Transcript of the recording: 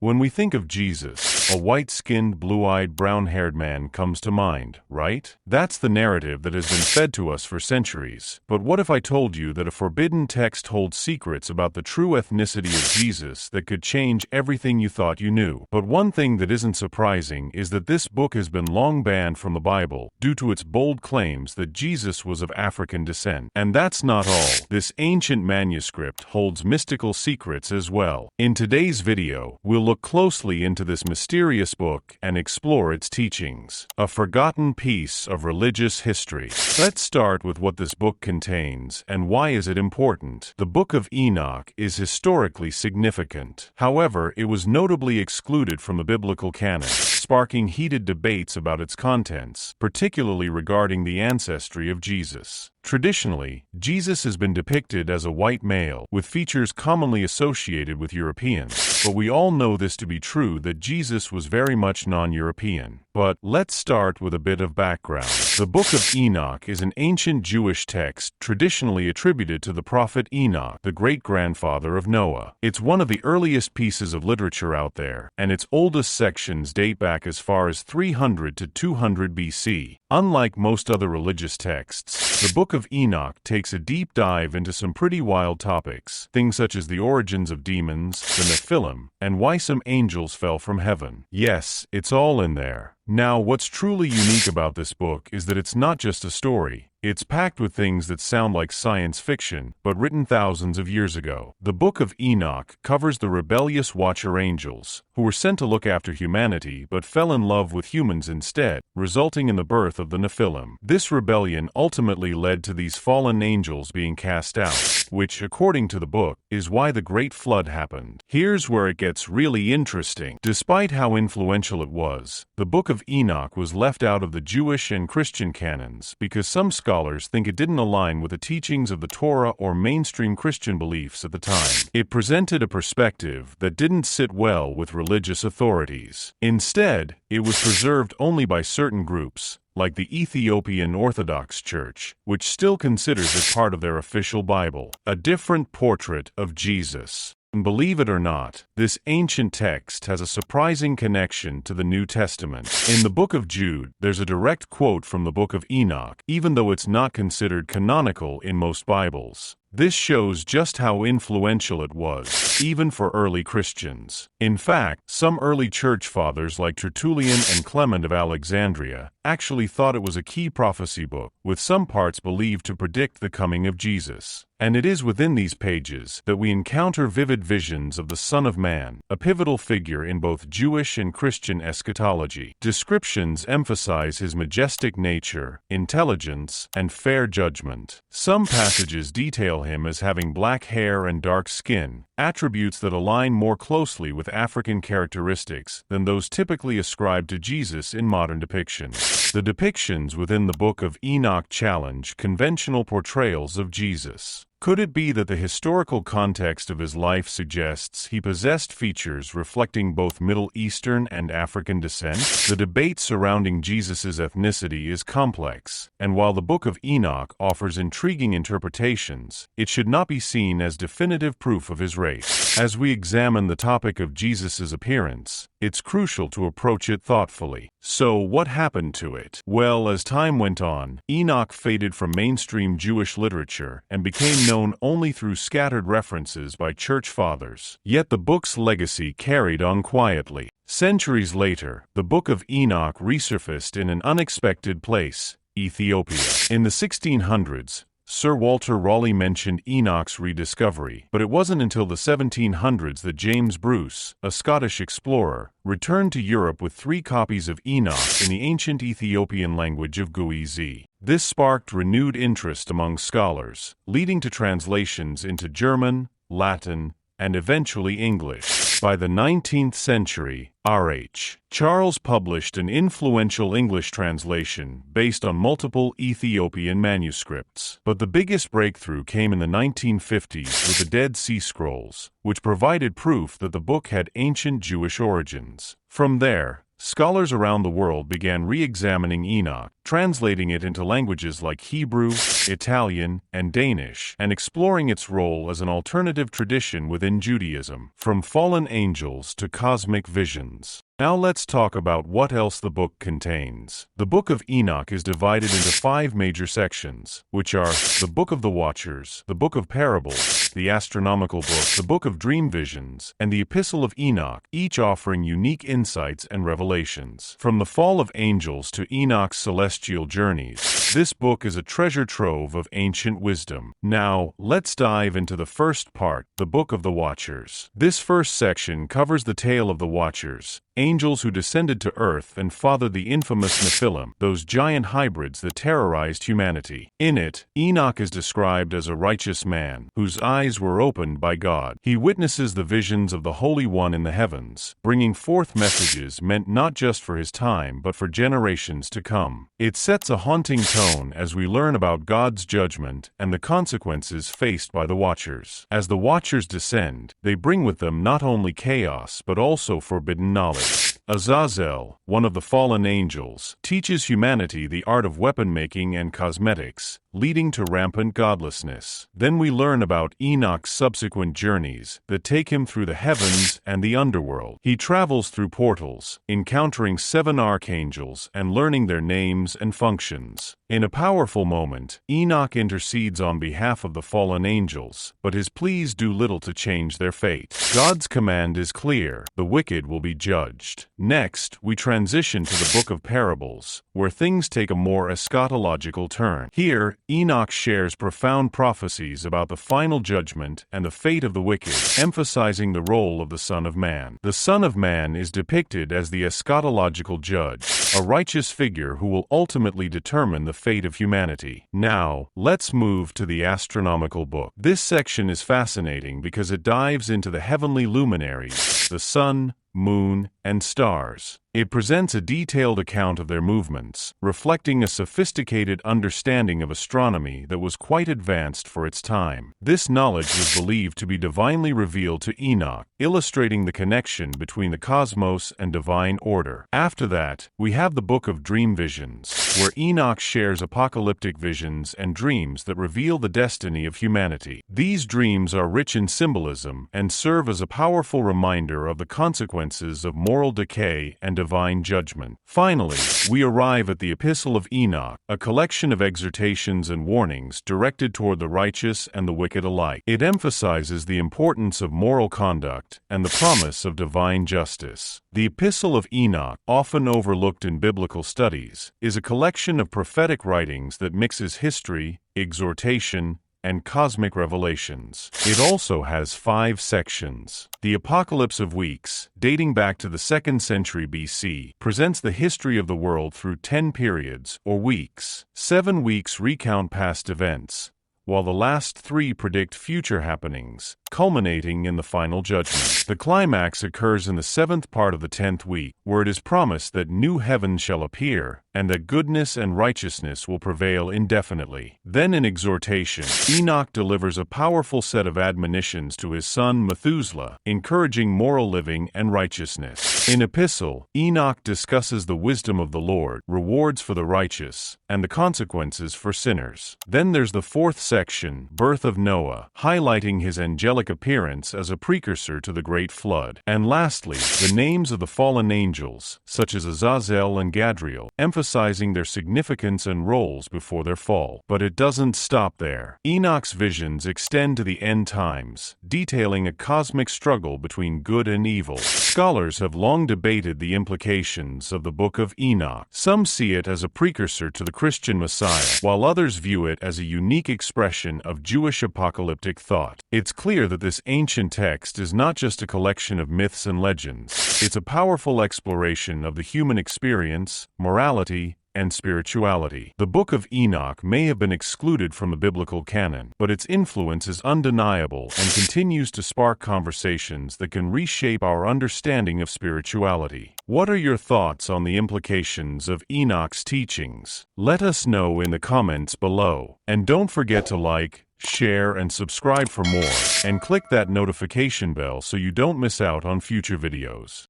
When we think of Jesus, a white-skinned, blue-eyed, brown-haired man comes to mind, right? That's the narrative that has been fed to us for centuries. But what if I told you that a forbidden text holds secrets about the true ethnicity of Jesus that could change everything you thought you knew? But one thing that isn't surprising is that this book has been long banned from the Bible due to its bold claims that Jesus was of African descent. And that's not all. This ancient manuscript holds mystical secrets as well. In today's video, we'll look closely into this mysterious book and explore its teachings. A forgotten piece of religious history. Let's start with what this book contains and why is it important. The Book of Enoch is historically significant. However, it was notably excluded from the biblical canon, sparking heated debates about its contents, particularly regarding the ancestry of Jesus. Traditionally, Jesus has been depicted as a white male, with features commonly associated with Europeans, but we all know this to be true that Jesus was very much non-European. But let's start with a bit of background. The Book of Enoch is an ancient Jewish text traditionally attributed to the prophet Enoch, the great-grandfather of Noah. It's one of the earliest pieces of literature out there, and its oldest sections date back as far as 300 to 200 BC. Unlike most other religious texts, the Book of Enoch takes a deep dive into some pretty wild topics, things such as the origins of demons, the Nephilim, and why some angels fell from heaven. Yes, it's all in there. Now, what's truly unique about this book is that it's not just a story. It's packed with things that sound like science fiction, but written thousands of years ago. The Book of Enoch covers the rebellious Watcher angels, who were sent to look after humanity but fell in love with humans instead, resulting in the birth of the Nephilim. This rebellion ultimately led to these fallen angels being cast out, which, according to the book, is why the Great Flood happened. Here's where it gets really interesting. Despite how influential it was, the Book of Enoch was left out of the Jewish and Christian canons because some scholars think it didn't align with the teachings of the Torah or mainstream Christian beliefs at the time. It presented a perspective that didn't sit well with religious authorities. Instead, it was preserved only by certain groups, like the Ethiopian Orthodox Church, which still considers it part of their official Bible. A different portrait of Jesus. And believe it or not, this ancient text has a surprising connection to the New Testament. In the Book of Jude, there's a direct quote from the Book of Enoch, even though it's not considered canonical in most Bibles. This shows just how influential it was, even for early Christians. In fact, some early church fathers like Tertullian and Clement of Alexandria actually thought it was a key prophecy book, with some parts believed to predict the coming of Jesus. And it is within these pages that we encounter vivid visions of the Son of Man, a pivotal figure in both Jewish and Christian eschatology. Descriptions emphasize his majestic nature, intelligence, and fair judgment. Some passages detail him as having black hair and dark skin, attributes that align more closely with African characteristics than those typically ascribed to Jesus in modern depictions. The depictions within the Book of Enoch challenge conventional portrayals of Jesus. Could it be that the historical context of his life suggests he possessed features reflecting both Middle Eastern and African descent? The debate surrounding Jesus' ethnicity is complex, and while the Book of Enoch offers intriguing interpretations, it should not be seen as definitive proof of his race. As we examine the topic of Jesus' appearance, it's crucial to approach it thoughtfully. So, what happened to it? Well, as time went on, Enoch faded from mainstream Jewish literature and became known only through scattered references by church fathers. Yet the book's legacy carried on quietly. Centuries later, the Book of Enoch resurfaced in an unexpected place, Ethiopia. In the 1600s, Sir Walter Raleigh mentioned Enoch's rediscovery, but it wasn't until the 1700s that James Bruce, a Scottish explorer, returned to Europe with 3 copies of Enoch in the ancient Ethiopian language of Guizi. This sparked renewed interest among scholars, leading to translations into German, Latin, and eventually English. By the 19th century, R.H. Charles published an influential English translation based on multiple Ethiopian manuscripts. But the biggest breakthrough came in the 1950s with the Dead Sea Scrolls, which provided proof that the book had ancient Jewish origins. From there, scholars around the world began re-examining Enoch, translating it into languages like Hebrew, Italian, and Danish, and exploring its role as an alternative tradition within Judaism, from fallen angels to cosmic visions. Now let's talk about what else the book contains. The Book of Enoch is divided into 5 major sections, which are the Book of the Watchers, the Book of Parables, the Astronomical Book, the Book of Dream Visions, and the Epistle of Enoch, each offering unique insights and revelations. From the fall of angels to Enoch's celestial journeys, this book is a treasure trove of ancient wisdom. Now, let's dive into the first part, the Book of the Watchers. This first section covers the tale of the Watchers, angels who descended to earth and fathered the infamous Nephilim, those giant hybrids that terrorized humanity. In it, Enoch is described as a righteous man, whose eyes were opened by God. He witnesses the visions of the Holy One in the heavens, bringing forth messages meant not just for his time but for generations to come. It sets a haunting tone as we learn about God's judgment and the consequences faced by the Watchers. As the Watchers descend, they bring with them not only chaos but also forbidden knowledge. Azazel, one of the fallen angels, teaches humanity the art of weapon-making and cosmetics, leading to rampant godlessness. Then we learn about Enoch's subsequent journeys that take him through the heavens and the underworld. He travels through portals, encountering 7 archangels and learning their names and functions. In a powerful moment, Enoch intercedes on behalf of the fallen angels, but his pleas do little to change their fate. God's command is clear: the wicked will be judged. Next, we transition to the Book of Parables, where things take a more eschatological turn. Here, Enoch shares profound prophecies about the final judgment and the fate of the wicked, emphasizing the role of the Son of Man. The Son of Man is depicted as the eschatological judge, a righteous figure who will ultimately determine the fate of humanity. Now, let's move to the astronomical book. This section is fascinating because it dives into the heavenly luminaries, the sun, moon, and stars. It presents a detailed account of their movements, reflecting a sophisticated understanding of astronomy that was quite advanced for its time. This knowledge was believed to be divinely revealed to Enoch, illustrating the connection between the cosmos and divine order. After that, we have the Book of Dream Visions, where Enoch shares apocalyptic visions and dreams that reveal the destiny of humanity. These dreams are rich in symbolism and serve as a powerful reminder of the consequences of moral decay and divine judgment. Finally, we arrive at the Epistle of Enoch, a collection of exhortations and warnings directed toward the righteous and the wicked alike. It emphasizes the importance of moral conduct and the promise of divine justice. The Epistle of Enoch, often overlooked in biblical studies, is a collection of prophetic writings that mixes history, exhortation, and cosmic revelations. It also has 5 sections. The Apocalypse of Weeks, dating back to the 2nd century BC, presents the history of the world through 10 periods, or weeks. 7 weeks recount past events, while the last 3 predict future happenings, culminating in the final judgment. The climax occurs in the 7th part of the 10th week, where it is promised that new heavens shall appear, and that goodness and righteousness will prevail indefinitely. Then in exhortation, Enoch delivers a powerful set of admonitions to his son Methuselah, encouraging moral living and righteousness. In Epistle, Enoch discusses the wisdom of the Lord, rewards for the righteous, and the consequences for sinners. Then there's the 4th section, Birth of Noah, highlighting his angelic appearance as a precursor to the Great Flood. And lastly, the names of the fallen angels, such as Azazel and Gadriel, emphasizing their significance and roles before their fall. But it doesn't stop there. Enoch's visions extend to the end times, detailing a cosmic struggle between good and evil. Scholars have long debated the implications of the Book of Enoch. Some see it as a precursor to the Christian Messiah, while others view it as a unique expression of Jewish apocalyptic thought. It's clear that this ancient text is not just a collection of myths and legends. It's a powerful exploration of the human experience, morality, and spirituality. The Book of Enoch may have been excluded from the biblical canon, but its influence is undeniable and continues to spark conversations that can reshape our understanding of spirituality. What are your thoughts on the implications of Enoch's teachings? Let us know in the comments below. And don't forget to like, share, and subscribe for more, and click that notification bell so you don't miss out on future videos.